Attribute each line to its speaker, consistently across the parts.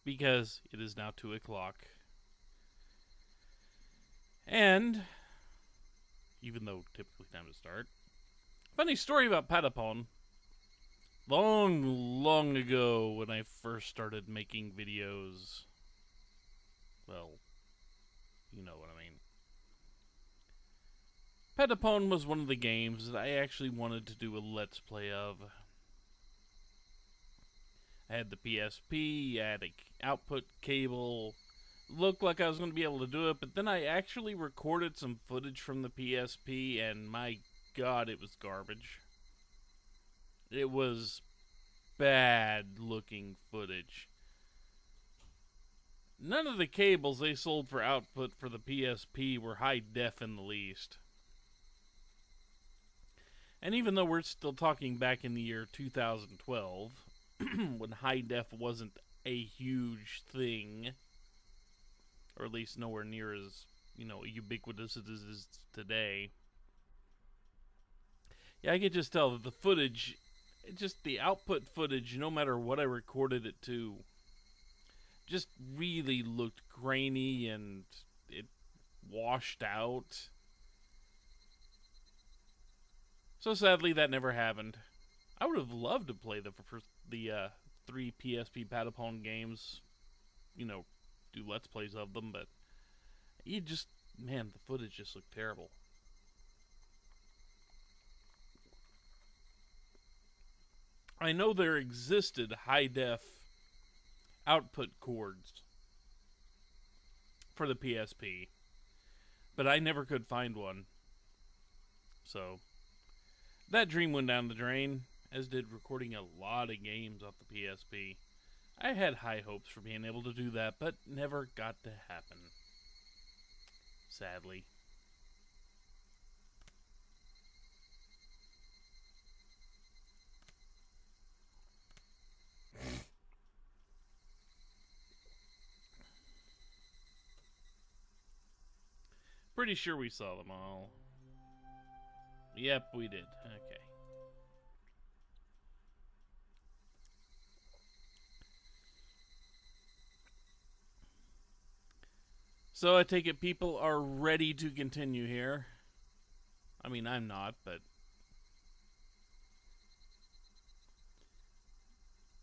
Speaker 1: because it is now 2 o'clock. And, even though typically time to start, funny story about Patapon. Long ago when I first started making videos, well, you know what I mean. Patapon was one of the games that I actually wanted to do a Let's Play of. I had the PSP, I had an output cable, looked like I was going to be able to do it, but then I actually recorded some footage from the PSP, and my god, it was garbage. It was bad looking footage. None of the cables they sold for output for the PSP were high def in the least. And even though we're still talking back in the year 2012, when high def wasn't a huge thing, or at least nowhere near as, ubiquitous as it is today. Yeah, I could just tell that the footage, just the output footage, no matter what I recorded it to, just really looked grainy and it washed out. So sadly, that never happened. I would have loved to play the 3 PSP Patapon games, do Let's Plays of them, but the footage just looked terrible. I know there existed high-def output cords for the PSP, but I never could find one. So, that dream went down the drain, as did recording a lot of games off the PSP. I had high hopes for being able to do that, but never got to happen. Sadly. Pretty sure we saw them all. Yep, we did. Okay. So I take it people are ready to continue here. I mean, I'm not, but...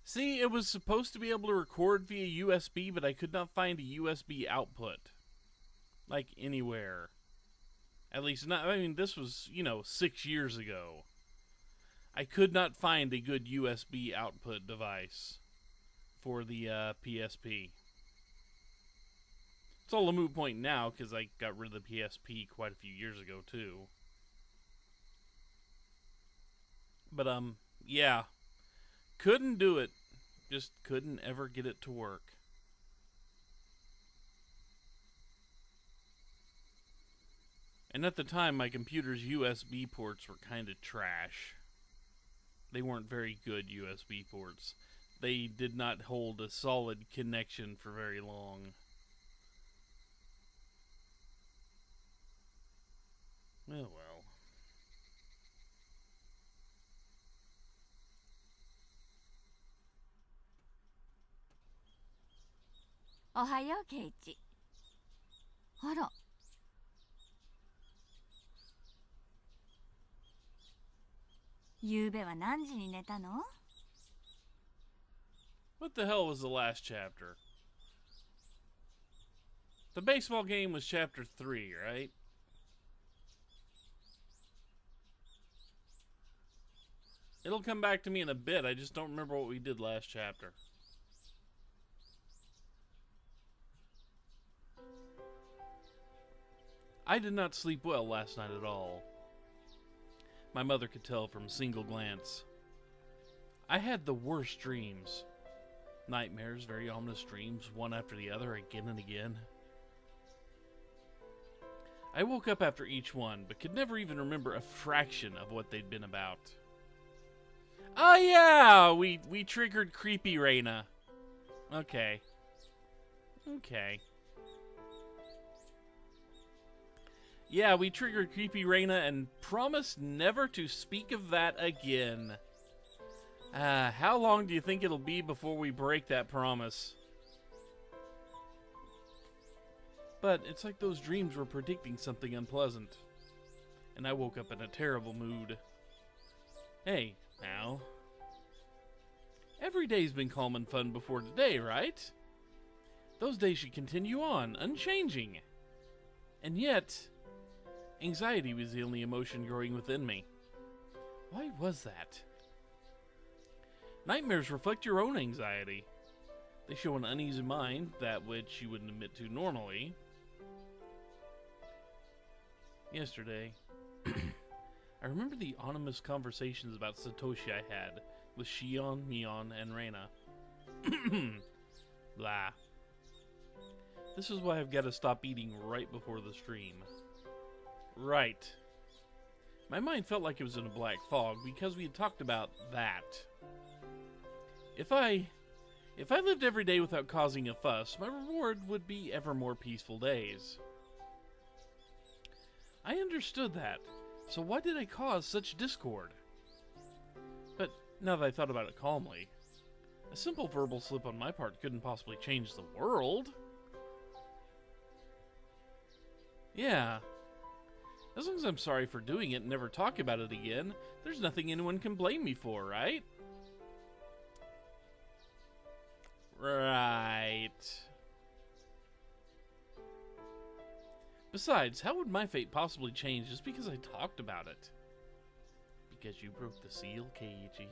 Speaker 1: See, it was supposed to be able to record via USB, but I could not find a USB output. Like, anywhere. At least not, I mean, this was, 6 years ago. I could not find a good USB output device for the PSP. It's all a moot point now, because I got rid of the PSP quite a few years ago, too. But, yeah. Couldn't do it. Just couldn't ever get it to work. And at the time, my computer's USB ports were kind of trash. They weren't very good USB ports. They did not hold a solid connection for very long. Oh well.
Speaker 2: Ohayo, Keiichi. あら。ゆうべは何時に寝たの?
Speaker 1: What the hell was the last chapter? The baseball game was chapter 3, right? It'll come back to me in a bit. I just don't remember what we did last chapter. I did not sleep well last night at all. My mother could tell from a single glance. I had the worst dreams. Nightmares, very ominous dreams, one after the other, again and again. I woke up after each one, but could never even remember a fraction of what they'd been about. Oh yeah, we triggered Creepy Reina. Okay. Yeah, we triggered Creepy Reina and promised never to speak of that again. How long do you think it'll be before we break that promise? But it's like those dreams were predicting something unpleasant. And I woke up in a terrible mood. Hey, now. Every day's been calm and fun before today, right? Those days should continue on, unchanging. And yet, anxiety was the only emotion growing within me. Why was that? Nightmares reflect your own anxiety. They show an uneasy mind, that which you wouldn't admit to normally. Yesterday, I remember the ominous conversations about Satoshi I had with Shion, Mion, and Reina. Blah. This is why I've got to stop eating right before the stream. Right. My mind felt like it was in a black fog because we had talked about that. If I lived every day without causing a fuss, my reward would be ever more peaceful days. I understood that, so why did I cause such discord? But now that I thought about it calmly, a simple verbal slip on my part couldn't possibly change the world. Yeah. As long as I'm sorry for doing it and never talk about it again, there's nothing anyone can blame me for, right? Right. Besides, how would my fate possibly change just because I talked about it? Because you broke the seal, Keiichi.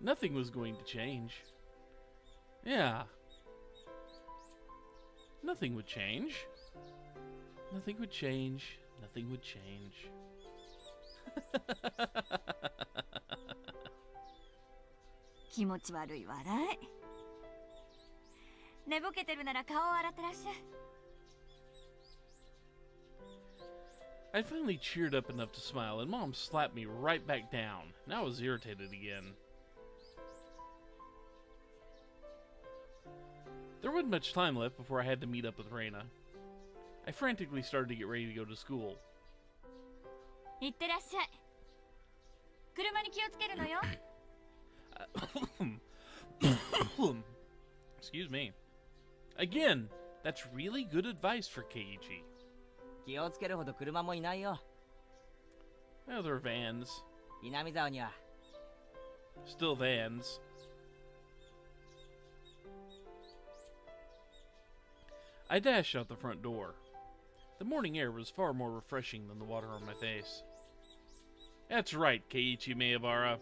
Speaker 1: Nothing was going to change. Yeah. Nothing would change. Nothing would change. Nothing would change.
Speaker 2: 気持ち悪い笑い。寝ぼけてるなら顔を洗ってらっしゃい。
Speaker 1: I finally cheered up enough to smile, and Mom slapped me right back down. Now I was irritated again. There wasn't much time left before I had to meet up with Reina. I frantically started to get ready to go to school.
Speaker 2: 行ってらっしゃい。車に気をつけるのよ。
Speaker 1: Excuse me. Again, that's really good advice for Keiichi.
Speaker 3: 気をつけるほど車もいないよ。
Speaker 1: Well, they're vans.
Speaker 3: Hinamizawaには。
Speaker 1: Still vans. I dashed out the front door. The morning air was far more refreshing than the water on my face. That's right, Keiichi Maebara.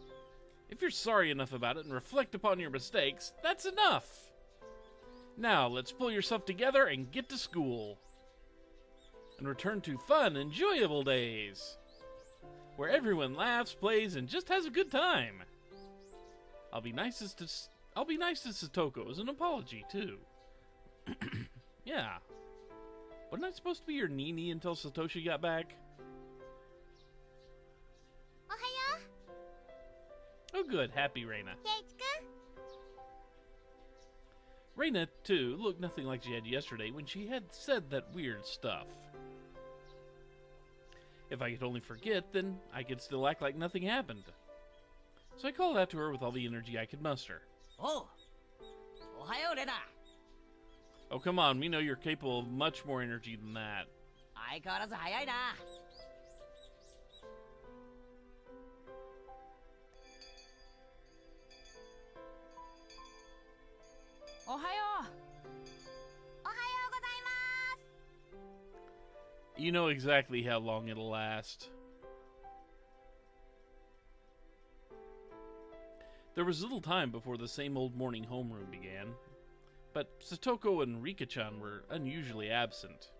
Speaker 1: If you're sorry enough about it and reflect upon your mistakes, that's enough. Now, let's pull yourself together and get to school. And return to fun, enjoyable days. Where everyone laughs, plays, and just has a good time. I'll be nice to Satoko as an apology, too. Yeah. Wasn't I supposed to be your Nini until Satoshi got back?
Speaker 4: Ohayo.
Speaker 1: Oh good, happy Reina.
Speaker 4: Keiichi-kun.
Speaker 1: Reina, too, looked nothing like she had yesterday when she had said that weird stuff. If I could only forget, then I could still act like nothing happened. So I called out to her with all the energy I could muster.
Speaker 3: Oh! Ohayo, Rena!
Speaker 1: Oh, come on, we know you're capable of much more energy than that.
Speaker 3: 相変わらず早いな。おはよう。
Speaker 4: おはようございます。
Speaker 1: You know exactly how long it'll last. There was little time before the same old morning homeroom began, but Satoko and Rika-chan were unusually absent.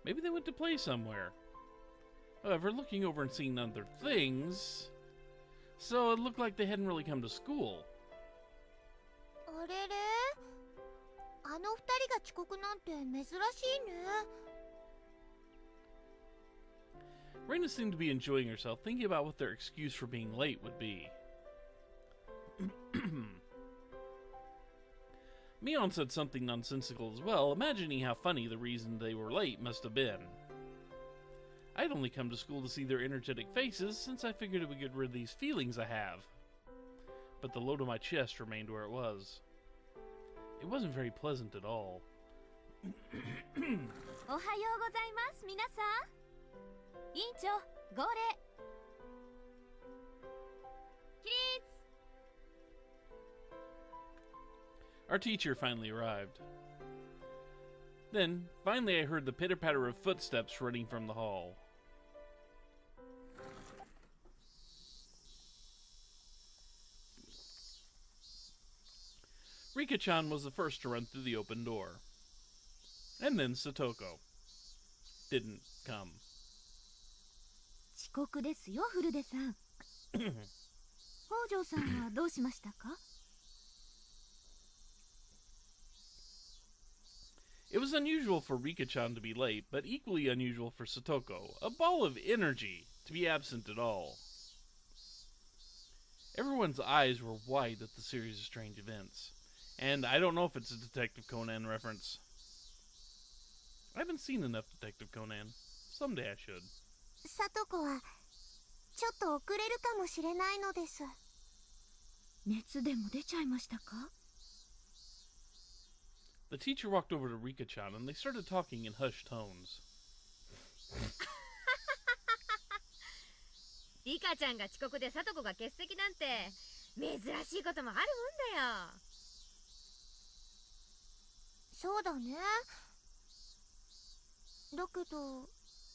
Speaker 1: Maybe they went to play somewhere. However, looking over and seeing other things, so it looked like they hadn't really come to school.
Speaker 4: あれれ、あの二人が遅刻なんて珍しいね。
Speaker 1: Reina seemed to be enjoying herself, thinking about what their excuse for being late would be. Mion said something nonsensical as well, imagining how funny the reason they were late must have been. I'd only come to school to see their energetic faces, since I figured it would get rid of these feelings I have. But the load on my chest remained where it was. It wasn't very pleasant at all.
Speaker 2: おはようございます皆さん。委員長号令。起立。
Speaker 1: Our teacher finally arrived. Then, finally I heard the pitter-patter of footsteps running from the hall. Rika-chan was the first to run through the open door. And then Satoko didn't come.
Speaker 2: 遅刻ですよフルデさん。北条さんはどうしましたか？
Speaker 1: It was unusual for Rika-chan to be late, but equally unusual for Satoko, a ball of energy, to be absent at all. Everyone's eyes were wide at the series of strange events, and I don't know if it's a Detective Conan reference. I haven't seen enough Detective Conan. Someday I should.
Speaker 4: さとこはちょっと遅れるかもしれないのです。
Speaker 2: 熱でも出ちゃいましたか？
Speaker 1: The teacher walked over to Rika-chan and they started talking in hushed tones.
Speaker 2: リカちゃんが遅刻でサトコが欠席なんて珍しいこともあるもんだよ。
Speaker 4: そうだね。だけど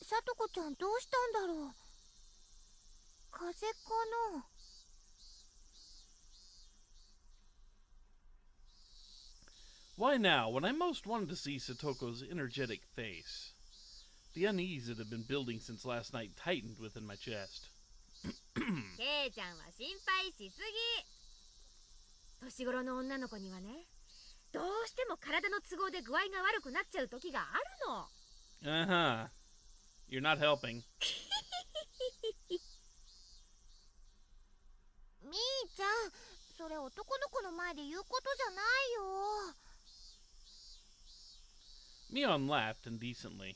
Speaker 4: さとこちゃんどうしたんだろう。風邪かな。
Speaker 1: Why now, when I most wanted to see Satoko's energetic face? The unease that had been building since last night tightened within my chest.
Speaker 2: ケイちゃんは心配しすぎ。年頃の女の子にはね、どうしても体の都合で具合が悪くなっちゃう時があるの。
Speaker 1: Uh-huh. You're not helping.
Speaker 4: みーちゃん、それ男の子の前で言うことじゃないよ。
Speaker 1: Mion laughed indecently.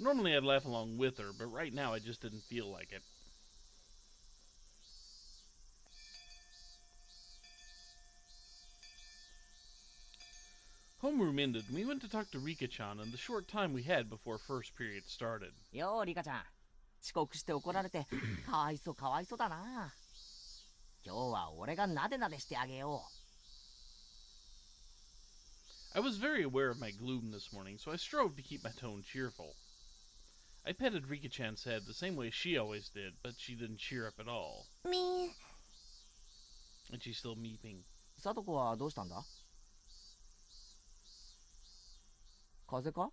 Speaker 1: Normally I'd laugh along with her, but right now I just didn't feel like it. Homeroom ended, and we went to talk to Rika-chan in the short time we had before first period started.
Speaker 3: ようリカちゃん、遅刻して怒られてかわいそうかわいそうだな。今日は俺がなでなでしてあげよう。
Speaker 1: I was very aware of my gloom this morning, so I strove to keep my tone cheerful. I petted Rika-chan's head the same way she always did, but she didn't cheer up at all.
Speaker 4: みー。
Speaker 1: And she's still meeping.
Speaker 3: サトコはどうしたんだ？風邪か？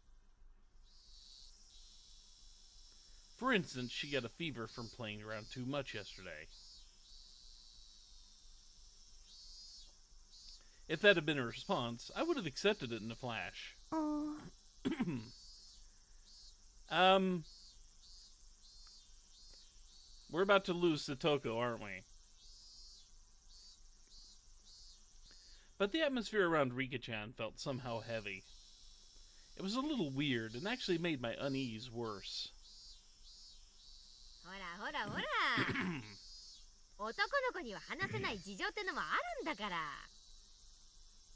Speaker 1: For instance, she got a fever from playing around too much yesterday. If that had been her response, I would have accepted it in a flash.
Speaker 4: うん。
Speaker 1: We're about to lose Satoko, aren't we? But the atmosphere around Rika-chan felt somehow heavy. It was a little weird and actually made my unease worse.
Speaker 2: ほらほらほら。男の子には話せない事情ってのもあるんだから。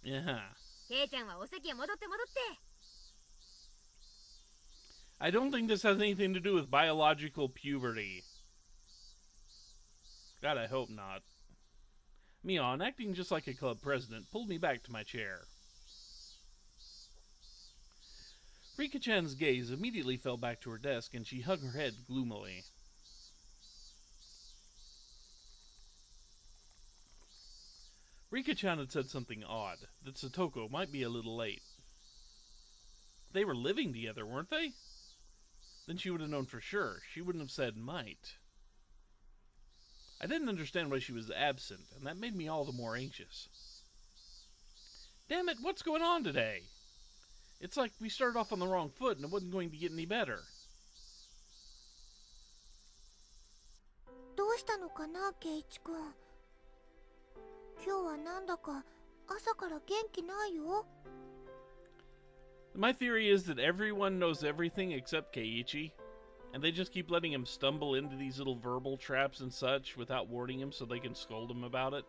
Speaker 1: Yeah.
Speaker 2: ケイちゃんはお席へ戻って戻って。
Speaker 1: I don't think this has anything to do with biological puberty. God, I hope not. Mion, acting just like a club president, pulled me back to my chair. Rika-chan's gaze immediately fell back to her desk and she hung her head gloomily. Rika-chan had said something odd, that Satoko might be a little late. They were living together, weren't they? Then she would have known for sure. She wouldn't have said might. I didn't understand why she was absent, and that made me all the more anxious. Damn it, what's going on today? It's like we started off on the wrong foot and it wasn't going to get any better.
Speaker 4: どうしたのかな、ケイチ君。今日はなんだか朝から元気ないよ。
Speaker 1: My theory is that everyone knows everything except Keiichi, and they just keep letting him stumble into these little verbal traps and such without warning him so they can scold him about it.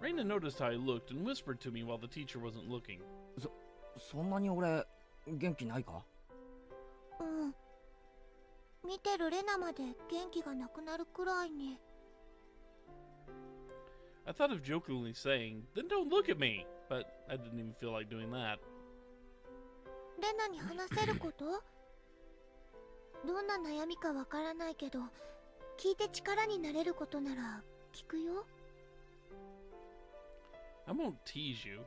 Speaker 1: Reina noticed how I looked and whispered to me while the teacher wasn't looking.
Speaker 3: そんなに俺元気ないか？
Speaker 4: うん。見てるレナまで元気がなくなるくらいに。
Speaker 1: I thought of jokingly saying, "Then don't look at me," but I didn't even feel like doing that.
Speaker 4: レナに話せること？どんな悩みかわからないけど、聞いて力になれることなら聞くよ。
Speaker 1: I won't tease you.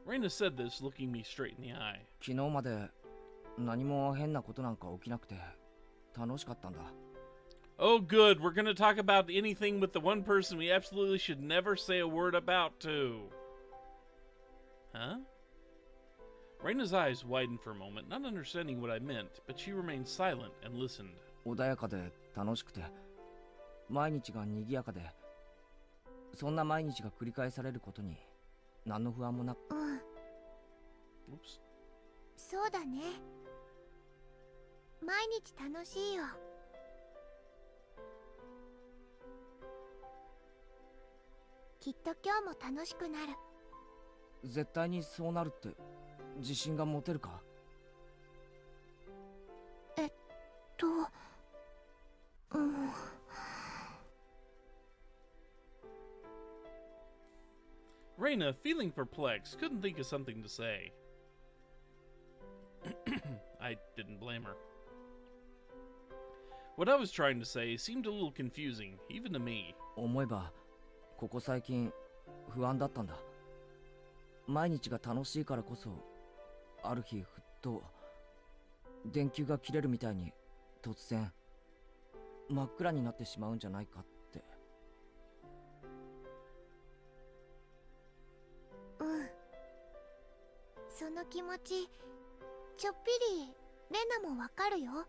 Speaker 1: Reina said this, looking me straight in the eye.
Speaker 3: 昨日まで何も変なことなんか起きなくて楽しかったんだ。
Speaker 1: Oh, good. We're gonna talk about anything with the one person we absolutely should never say a word about, too. Huh? Reina's eyes widened for a moment, not understanding what I meant, but she remained silent and listened.
Speaker 3: 穏やかで楽しくて毎日が賑やかで、そんな毎日が繰り返されることに何の不安もなく。
Speaker 4: うん。
Speaker 1: Oops.
Speaker 4: そうだね。毎日楽しいよ。きっと今日も楽しくなる。
Speaker 3: 絶対にそうなるって自信が持てるか？
Speaker 4: うん。
Speaker 1: Reina, feeling perplexed, couldn't think of something to say. I didn't blame her. What I was trying to say seemed a little confusing, even to me.
Speaker 3: 思えばここ最近不安だったんだ。毎日が楽しいからこそ、ある日ふっと電球が切れるみたいに突然真っ暗になってしまうんじゃないかって。
Speaker 4: うん。その気持ちちょっぴりレナもわかるよ。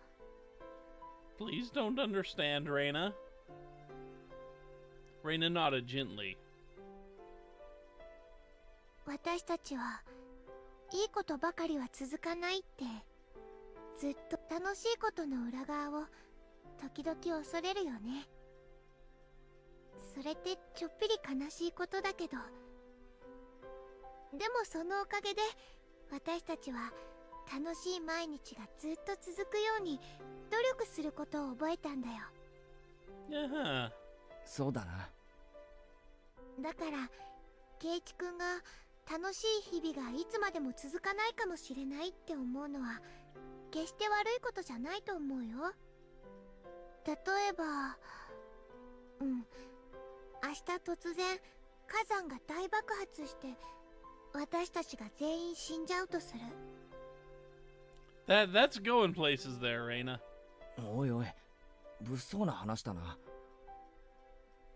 Speaker 1: Please don't understand, Reina. Reina nodded gently.
Speaker 4: 私たちはいいことばかりは続かないってずっと楽しいことの裏側を時々恐れるよね。それってちょっぴり悲しいことだけど、でもそのおかげで私たちは楽しい毎日がずっと続くように努力することを覚えたんだよ。
Speaker 1: Uh-huh.
Speaker 3: そうだな。
Speaker 4: だからケイチ君が楽しい日々がいつまでも続かないかもしれないって思うのは決して悪いことじゃないと思うよ。例えば、明日突然火山が大爆発して私たちが全員死んじゃうとする。
Speaker 1: That's going places there, Reina.
Speaker 3: おいおい、物騒な話だな。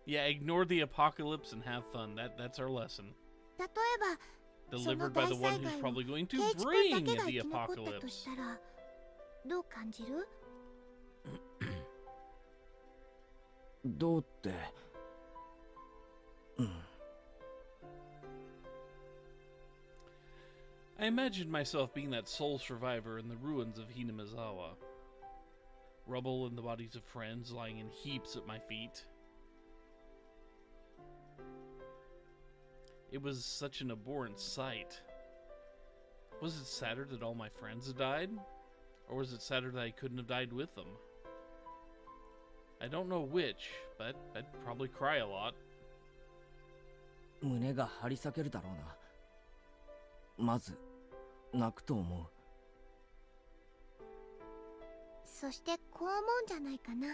Speaker 1: Yeah, ignore the apocalypse and have fun. That's our lesson.
Speaker 4: 例えば、
Speaker 1: Delivered by the one who's probably going to
Speaker 4: ケイチ君
Speaker 1: bring
Speaker 4: だけが生
Speaker 1: the
Speaker 4: き残ったと
Speaker 1: apocalypse.
Speaker 4: したらどう感じる？
Speaker 3: どうって。
Speaker 1: I imagined myself being that sole survivor in the ruins of Hinamizawa. Rubble and the bodies of friends lying in heaps at my feet. It was such an abhorrent sight. Was it sadder that all my friends had died? Or was it sadder that I couldn't have died with them? I don't know which, but I'd probably cry a lot.
Speaker 3: 胸が張り裂けるだろうな。まず泣くと思う。
Speaker 4: そしてこう思うんじゃないかな。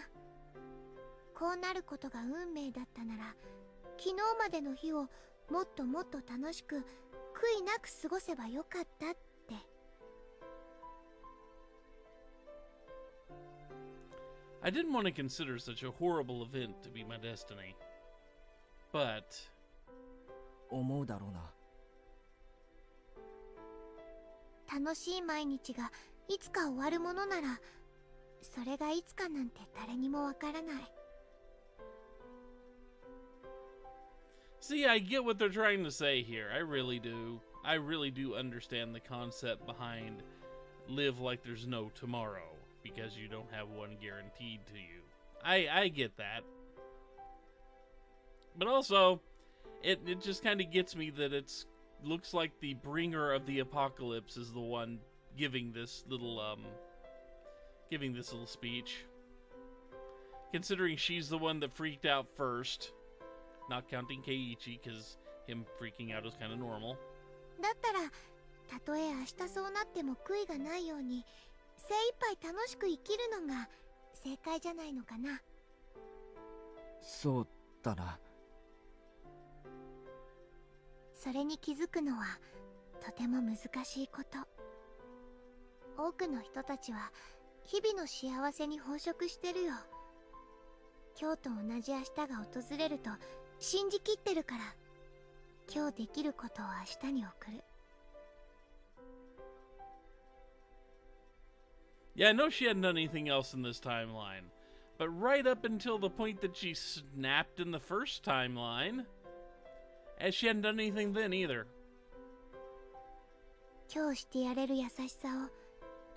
Speaker 4: こうなることが運命だったなら、昨日までの日をもっともっと楽しく悔いなく過ごせばよかったって。
Speaker 1: I didn't want to consider such a horrible event to be my destiny. But
Speaker 3: 思うだろうな。
Speaker 4: 楽しい毎日がいつか終わるものなら、それがいつかなんて誰にもわからない。
Speaker 1: See, I get what they're trying to say here. I really do. I really do understand the concept behind live like there's no tomorrow, because you don't have one guaranteed to you. I get that. But also, It just kind of gets me that looks like the bringer of the apocalypse is the one giving this little speech. Considering she's the one that freaked out first, not counting Keiichi, because him freaking out is kind of normal.
Speaker 4: だったらたとえ明日そうなっても悔いがないように精一杯楽しく生きるのが正解じゃないのかな。
Speaker 3: そうだな。
Speaker 4: それに気づくのはとても難しいこと。多くの人たちは日々の幸せに飽食してるよ。今日と同じ明日が訪れると信じきってるから、今日できることを明日に送る。
Speaker 1: Yeah, I know she hadn't done anything else in this timeline, but right up until the point that she snapped in the first timeline, as she hadn't done anything then either.
Speaker 4: 今日してやれる優しさを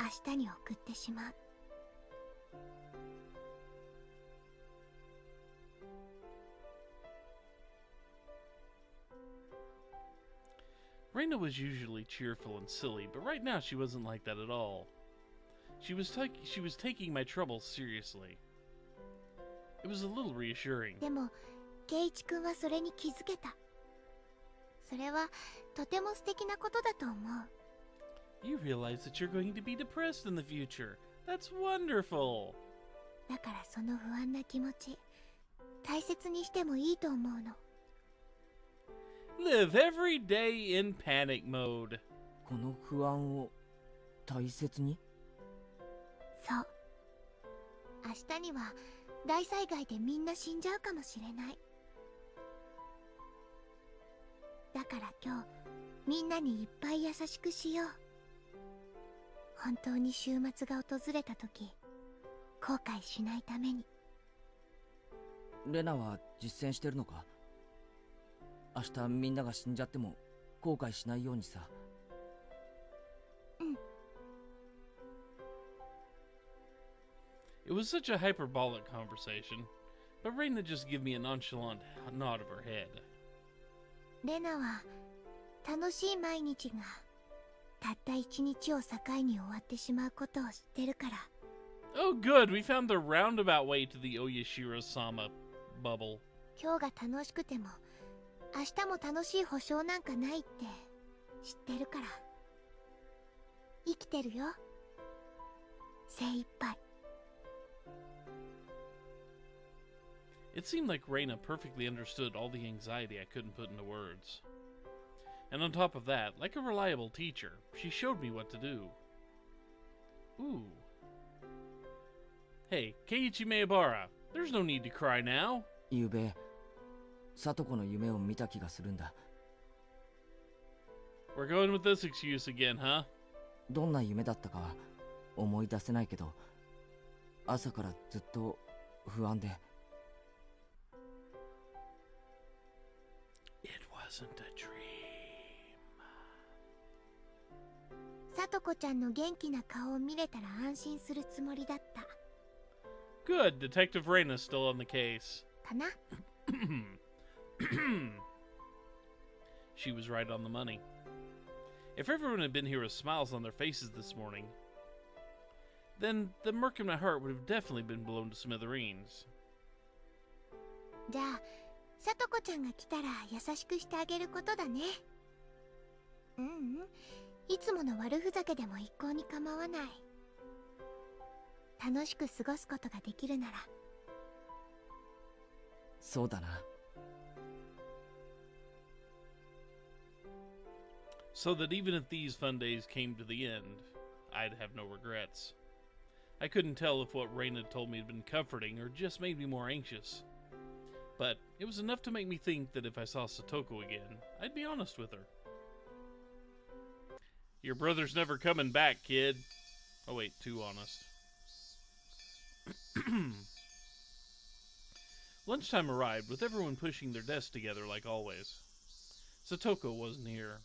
Speaker 4: 明日に送ってしまう。
Speaker 1: Reina was usually cheerful and silly, but right now she wasn't like that at all. She was taking my troubles seriously. It was a little reassuring.
Speaker 4: でも圭一君はそれに気づけた。それはとても素敵なことだと思う。
Speaker 1: You realize that you're going to be depressed in the future. That's wonderful.
Speaker 4: だからその不安な気持ち大切にしてもいいと思うの。
Speaker 1: Live every day in panic mode.
Speaker 3: この不安を大切に。
Speaker 4: そう。明日には大災害でみんな死んじゃうかもしれない。だから今日みんなにいっぱい優しくしよう。本当に週末が訪れた時後悔しないために。
Speaker 3: レナは実践してるのか？明日みんなが死んじゃっても後悔しないようにさ。
Speaker 4: うん。
Speaker 1: It was such a hyperbolic conversation, but Reina just gave me a nonchalant nod of her head.
Speaker 4: レナは楽しい毎日がたった一日を境に終わってしまうことを知ってるから。
Speaker 1: Oh good, we found the roundabout way to the Oyashiro-sama bubble.
Speaker 4: 今日が楽しくても明日も楽しい保証なんかないって知ってるから。生きてるよ。精一杯。
Speaker 1: It seemed like Reina perfectly understood all the anxiety I couldn't put into words. And on top of that, like a reliable teacher, she showed me what to do. Ooh. Hey, Keiichi Maebara, there's no need to cry now.
Speaker 3: ゆうべSatokoの夢を見た気がするんだ。
Speaker 1: We're going with this excuse again, huh?
Speaker 3: どんな夢だったか思い出せないけど、朝からずっと不安で。
Speaker 1: It wasn't a dream.
Speaker 4: さとこちゃんの元気な顔を見れたら安心するつもりだった。
Speaker 1: Good, Detective Reina's still on the case.
Speaker 4: かな
Speaker 1: She was right on the money. If everyone had been here with smiles on their faces this morning, then the murk in my heart would have definitely been blown to smithereens.
Speaker 4: じゃあさとこちゃんが来たら優しくしてあげることだね。いつもの悪ふざけでも一向に構わない。楽しく過ごすことができるなら。
Speaker 3: そうだな。
Speaker 1: So that even if these fun days came to the end, I'd have no regrets. I couldn't tell if what Reina told me had been comforting or just made me more anxious. But it was enough to make me think that if I saw Satoko again, I'd be honest with her. Your brother's never coming back, kid. Oh wait, too honest. Lunchtime arrived, with everyone pushing their desks together like always. Satoko wasn't here.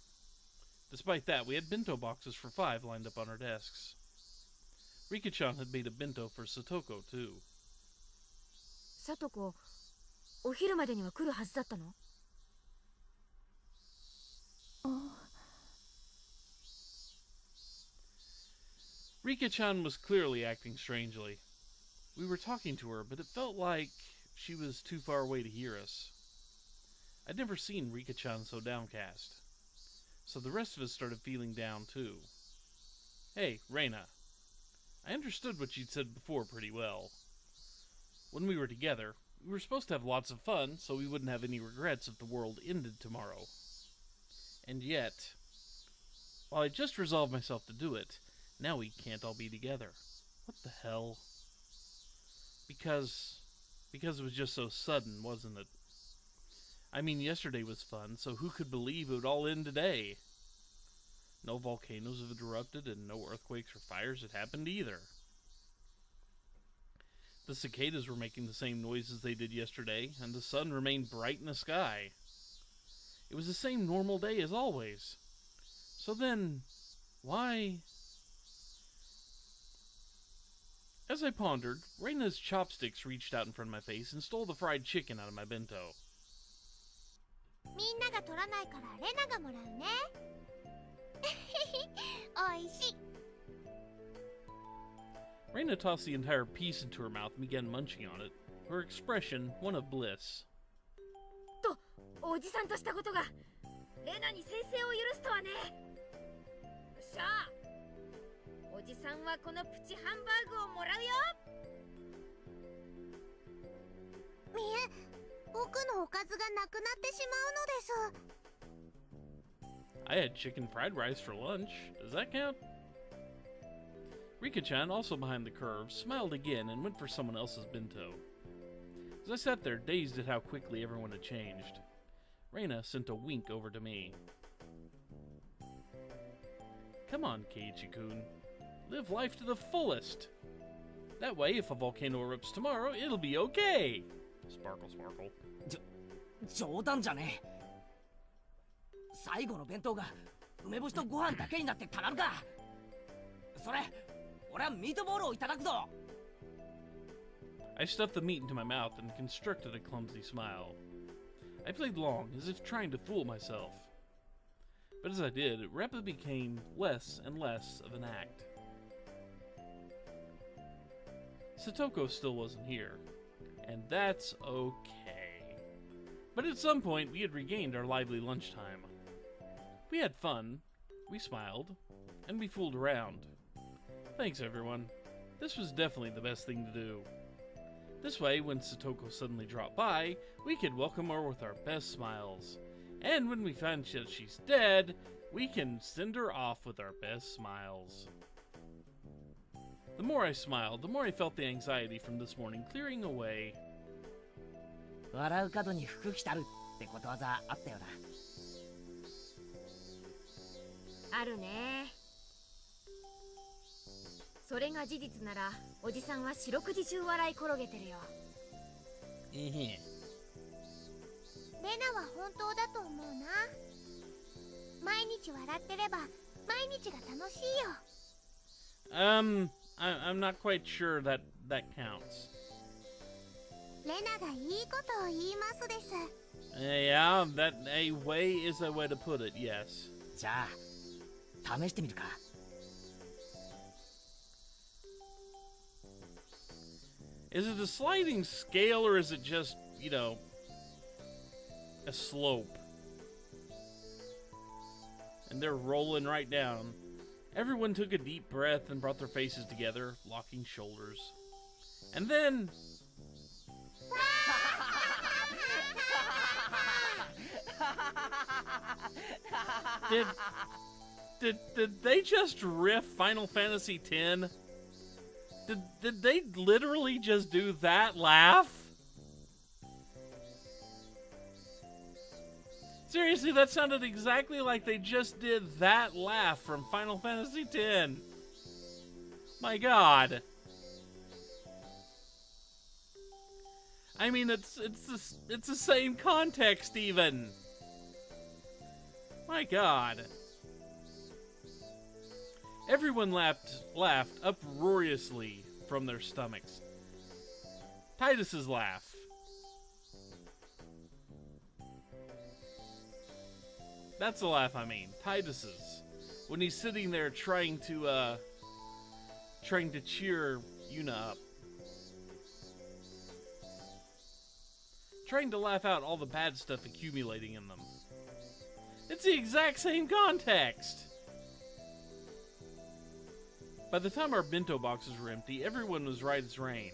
Speaker 1: Despite that, we had bento boxes for 5 lined up on our desks. Rika-chan had made a bento for Satoko, too.
Speaker 2: さとこ、お昼までには来るはずだったの？
Speaker 1: Rika-chan was clearly acting strangely. We were talking to her, but it felt like she was too far away to hear us. I'd never seen Rika-chan so downcast. So the rest of us started feeling down too. Hey, Reina. I understood what you'd said before pretty well. When we were together, we were supposed to have lots of fun so we wouldn't have any regrets if the world ended tomorrow. And yet, while I just resolved myself to do it, now we can't all be together. What the hell? Because it was just so sudden, wasn't it? I mean, yesterday was fun, so who could believe it would all end today? No volcanoes have erupted, and no earthquakes or fires had happened either. The cicadas were making the same noises they did yesterday, and the sun remained bright in the sky. It was the same normal day as always. So then, why? As I pondered, Reina's chopsticks reached out in front of my face and stole the fried chicken out of my bento.
Speaker 4: みんなが取らないからレナがもらうね。おいしい。
Speaker 1: Reina tossed the entire piece into her mouth and began munching on it, her expression one of bliss.
Speaker 2: と、おじさんとしたことがレナに先生を許すとはね。よっしゃ。おじさんはこのプチハンバーグをもらうよ。
Speaker 4: みえ、僕のおかずがなくなってしまうのです。
Speaker 1: I had chicken fried rice for lunch. Does that count? Rika-chan, also behind the curve, smiled again and went for someone else's bento. As I sat there, dazed at how quickly everyone had changed, Reina sent a wink over to me. Come on, Keiichi-kun. Live life to the fullest. That way, if a volcano erupts tomorrow, it'll be okay. Sparkle, sparkle.
Speaker 3: 冗談じゃねえ。最後の弁当が梅干しとご飯だけになってたまるか。それ、俺はミートボールをいただくぞ。
Speaker 1: I stuffed the meat into my mouth and constructed a clumsy smile. I played along, as if trying to fool myself. But as I did, it rapidly became less and less of an act. Satoko still wasn't here, and that's okay. But at some point, we had regained our lively lunchtime. We had fun, we smiled, and we fooled around. Thanks, everyone. This was definitely the best thing to do. This way, when Satoko suddenly dropped by, we could welcome her with our best smiles. And when we find that she's dead, we can send her off with our best smiles. The more I smiled, the more I felt the anxiety from this morning clearing away.
Speaker 3: 笑う角に服着たるってことわざあったよな。
Speaker 2: あるね。それが事実なら、おじさんは四六時中笑い転げてるよ。
Speaker 4: レナは本当だと思うな。毎日笑ってれば毎日が楽しいよ。
Speaker 1: I'm not quite sure that counts.
Speaker 4: レナがいいことを言いますです。
Speaker 1: Yeah, that a way is a way to put it, yes.
Speaker 3: じゃあ、試してみるか。
Speaker 1: Is it a sliding scale or is it just, you know, a slope? And they're rolling right down. Everyone took a deep breath and brought their faces together, locking shoulders. And then... Did they just riff Final Fantasy X? Did they literally just do that laugh? Seriously, that sounded exactly like they just did that laugh from Final Fantasy X. My god. I mean, it's the same context even. My god. Everyone laughed uproariously from their stomachs. Titus's laugh. That's the laugh I mean. Titus's. When he's sitting there trying to trying to cheer Yuna up. Trying to laugh out all the bad stuff accumulating in them. It's the exact same context! By the time our bento boxes were empty, everyone was right as rain.